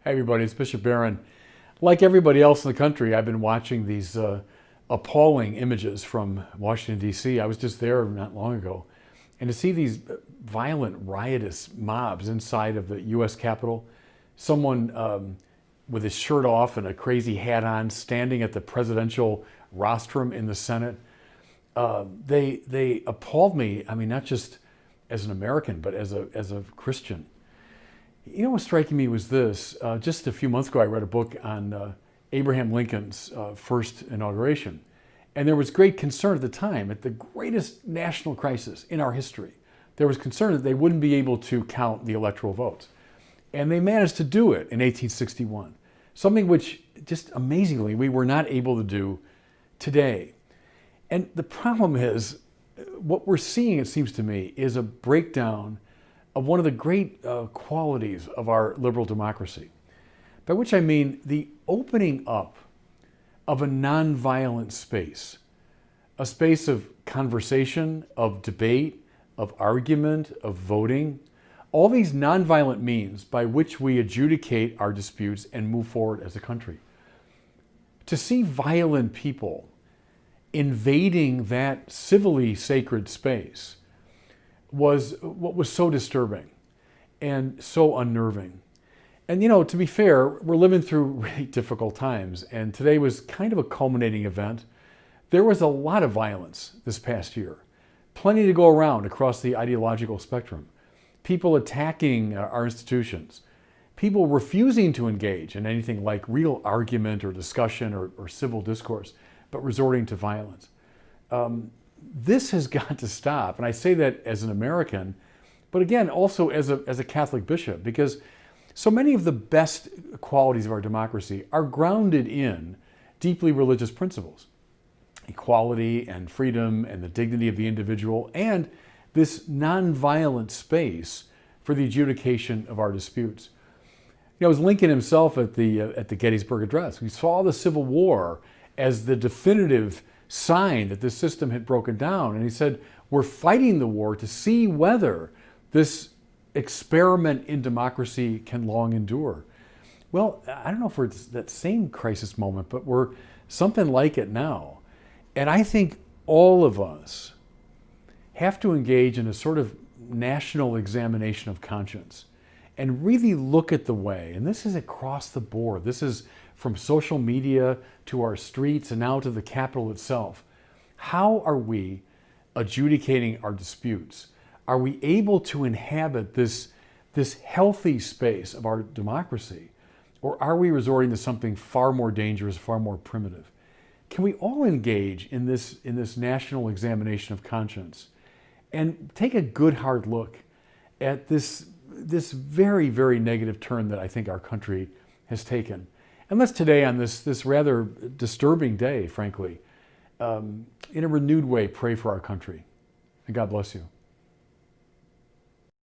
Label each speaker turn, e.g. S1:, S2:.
S1: Hi, everybody. It's Bishop Barron. Like everybody else in the country, I've been watching these appalling images from Washington, D.C. I was just there not long ago. And to see these violent, riotous mobs inside of the U.S. Capitol, someone with his shirt off and a crazy hat on standing at the presidential rostrum in the Senate, they appalled me. I mean, not just as an American, but as a Christian. You know, what's striking me was this. Just a few months ago, I read a book on Abraham Lincoln's first inauguration. And there was great concern at the time, at the greatest national crisis in our history. There was concern that they wouldn't be able to count the electoral votes. And they managed to do it in 1861. Something which, just amazingly, we were not able to do today. And the problem is, what we're seeing, it seems to me, is a breakdown of one of the great qualities of our liberal democracy. By which I mean the opening up of a nonviolent space, a space of conversation, of debate, of argument, of voting, all these nonviolent means by which we adjudicate our disputes and move forward as a country. To see violent people invading that civilly sacred space was what was so disturbing and so unnerving. And you know, to be fair, we're living through really difficult times, and today was kind of a culminating event. There was a lot of violence this past year, plenty to go around across the ideological spectrum. People attacking our institutions, people refusing to engage in anything like real argument or discussion or civil discourse, but resorting to violence. This has got to stop. And I say that as an American, but again, also as a Catholic bishop, because so many of the best qualities of our democracy are grounded in deeply religious principles. Equality and freedom and the dignity of the individual and this nonviolent space for the adjudication of our disputes. You know, it was Lincoln himself at the Gettysburg Address. We saw the Civil War as the definitive sign that this system had broken down. And he said, we're fighting the war to see whether this experiment in democracy can long endure. Well, I don't know if we're at that same crisis moment, but we're something like it now. And I think all of us have to engage in a sort of national examination of conscience and really look at the way, and this is across the board. This is from social media to our streets and now to the Capitol itself. How are we adjudicating our disputes? Are we able to inhabit this healthy space of our democracy? Or are we resorting to something far more dangerous, far more primitive? Can we all engage in this national examination of conscience and take a good hard look at this very, very negative turn that I think our country has taken? And let's today, on this rather disturbing day, frankly, in a renewed way, pray for our country. And God bless you.